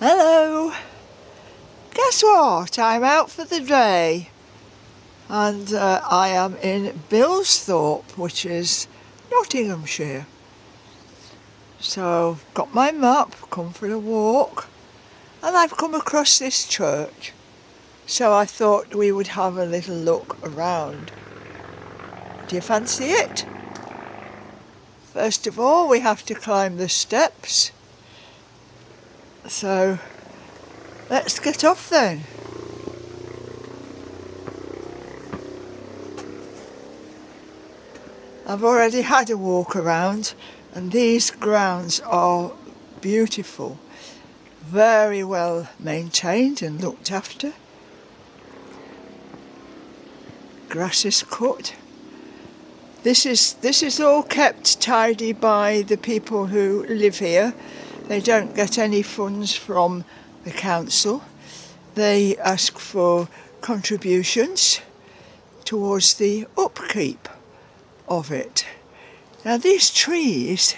Hello! Guess what? I'm out for the day and I am in Bilsthorpe, which is Nottinghamshire. So I've got my map, come for a walk, and I've come across this church. So I thought we would have a little look around. Do you fancy it? First of all, we have to climb the steps. So let's get off then. I've already had a walk around and these grounds are beautiful, very well maintained and looked after. Grass is cut. This is all kept tidy by the people who live here. They don't get any funds from the council. They ask for contributions towards the upkeep of it. Now these trees,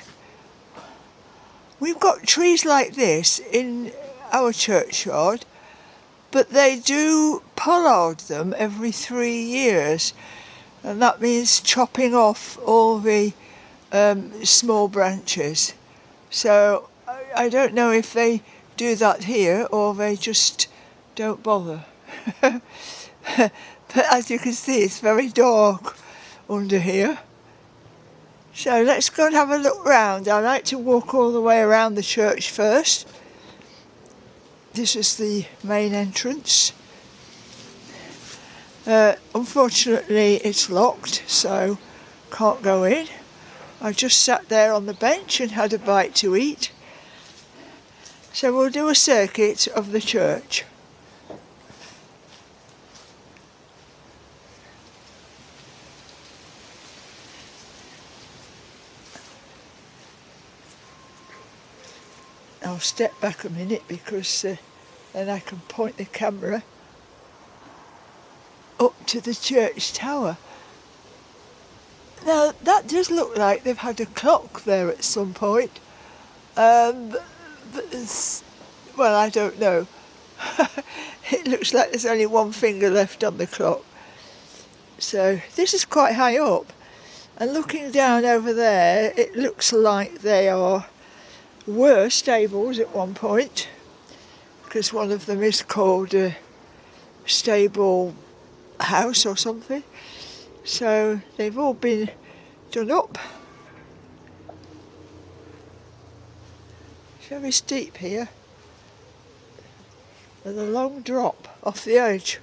we've got trees like this in our churchyard, but they do pollard them every 3 years, and that means chopping off all the small branches. So I don't know if they do that here or they just don't bother. But as you can see, it's very dark under here. So let's go and have a look round. I like to walk all the way around the church first. This is the main entrance. Unfortunately it's locked, so can't go in. I just sat there on the bench and had a bite to eat. So we'll do a circuit of the church. I'll step back a minute because then I can point the camera up to the church tower. Now that does look like they've had a clock there at some point. Well, I don't know. It looks like there's only one finger left on the clock. So this is quite high up, and looking down over there, it looks like were stables at one point, because one of them is called a stable house or something. So they've all been done up. It's very steep here, with a long drop off the edge.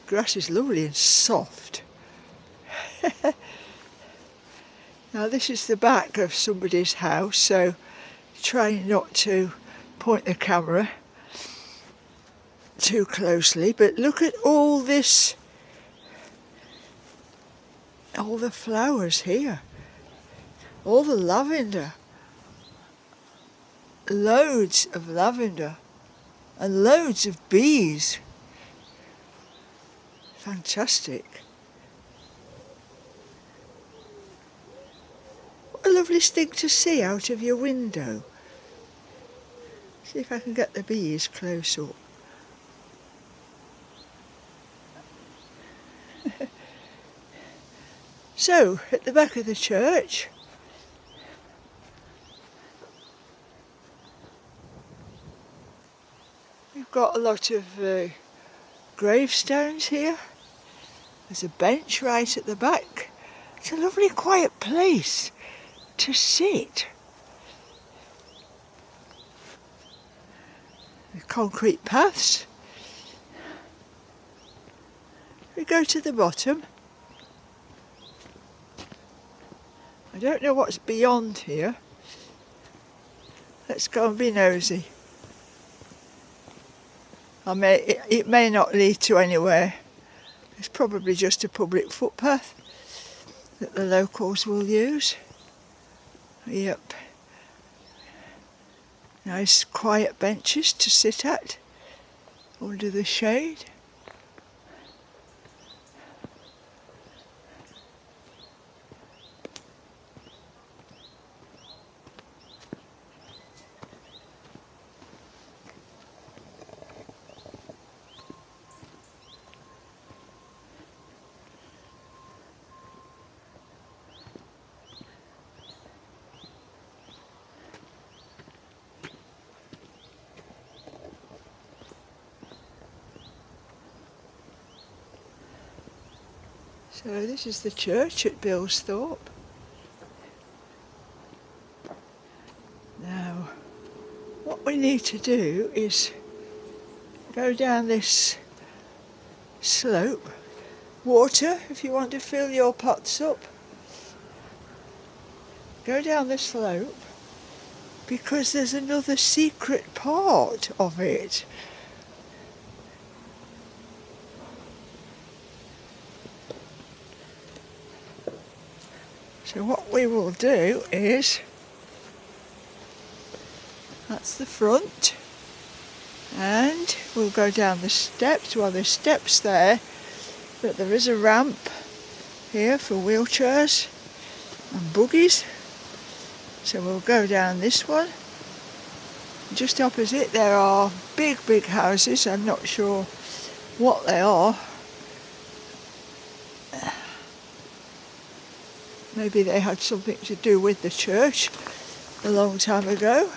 Grass is lovely and soft. Now this is the back of somebody's house, so try not to point the camera too closely, but look at all this, all the flowers here, all the lavender, loads of lavender and loads of bees. Fantastic. What a lovely thing to see out of your window. See if I can get the bees close up. So, at the back of the church, we've got a lot of gravestones here. There's a bench right at the back. It's a lovely quiet place to sit. The concrete paths. We go to the bottom. I don't know what's beyond here. Let's go and be nosy. It may not lead to anywhere. It's probably just a public footpath that the locals will use. Yep. Nice quiet benches to sit at under the shade. So this is the church at Bilsthorpe. Now, what we need to do is go down this slope. Water, if you want to fill your pots up. Go down the slope, because there's another secret part of it. So what we will do is, that's the front, and we'll go down the steps. Well, there's steps there, but there is a ramp here for wheelchairs and buggies. So we'll go down this one. Just opposite there are big houses. I'm not sure what they are. Maybe they had something to do with the church a long time ago.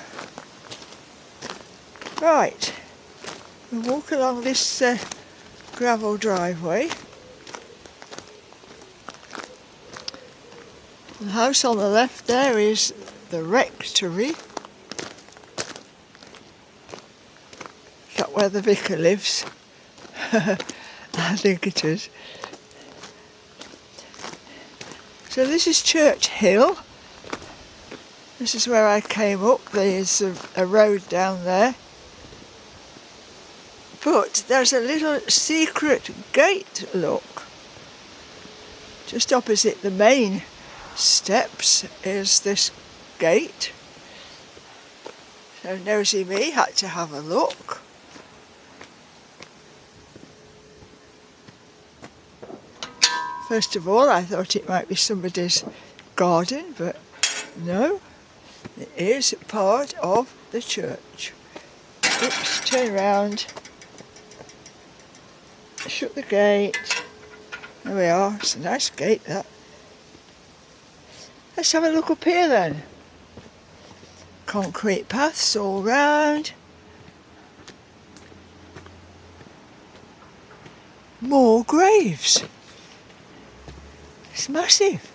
Right, we'll walk along this gravel driveway. The house on the left there is the rectory. Is that where the vicar lives? I think it is. So this is Church Hill. This is where I came up. There's a road down there. But there's a little secret gate, look. Just opposite the main steps is this gate. So nosy me had to have a look. First of all, I thought it might be somebody's garden, but no, it is part of the church. Oops, turn around, shut the gate. There we are, it's a nice gate that. Let's have a look up here then. Concrete paths all round. More graves. It's massive.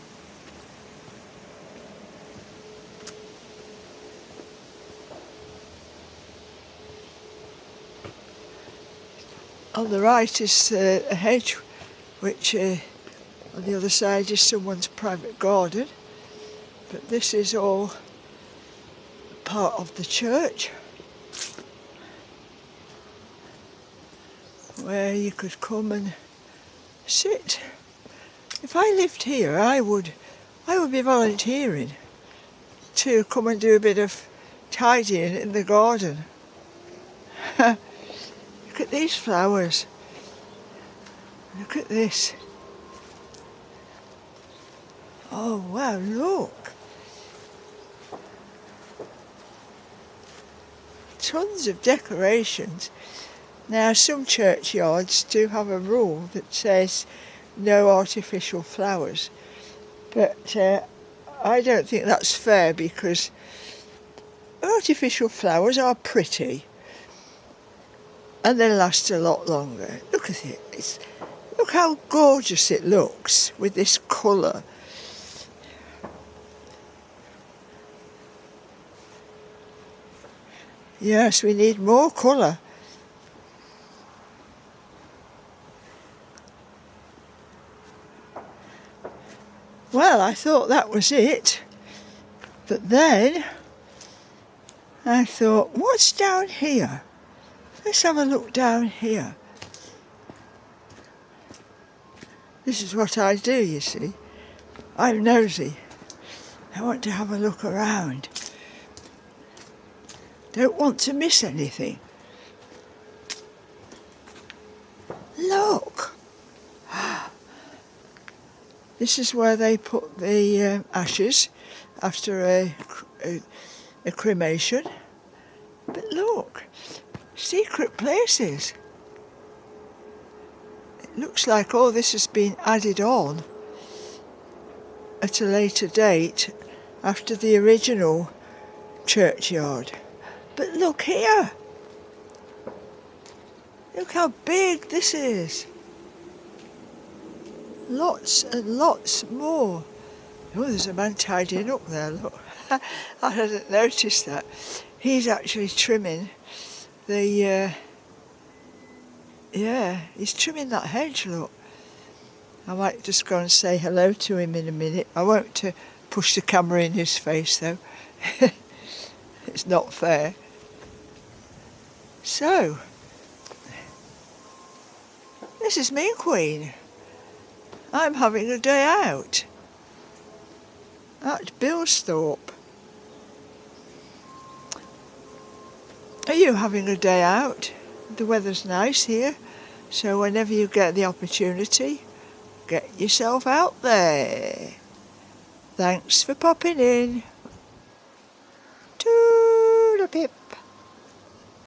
On the right is a hedge, which on the other side is someone's private garden. But this is all part of the church, where you could come and sit. If I lived here, I would be volunteering to come and do a bit of tidying in the garden. Look at these flowers. Look at this. Oh wow, look. Tons of decorations. Now some churchyards do have a rule that says no artificial flowers, but I don't think that's fair, because artificial flowers are pretty and they last a lot longer. Look at it. Look how gorgeous it looks with this colour. Yes, we need more colour. Well, I thought that was it, but then I thought, what's down here? Let's have a look down here. This is what I do, you see. I'm nosy. I want to have a look around. Don't want to miss anything. Look! This is where they put the ashes after a cremation. But look, secret places. It looks like all this has been added on at a later date after the original churchyard. But look here. Look how big this is. Lots and lots more. Oh, there's a man tidying up there, look. I hadn't noticed that. He's actually trimming the, he's trimming that hedge, look. I might just go and say hello to him in a minute. I won't push the camera in his face, though. It's not fair. So, this is me, Queen. I'm having a day out at Bilsthorpe. Are you having a day out? The weather's nice here, so whenever you get the opportunity, get yourself out there. Thanks for popping in. Toodle-pip.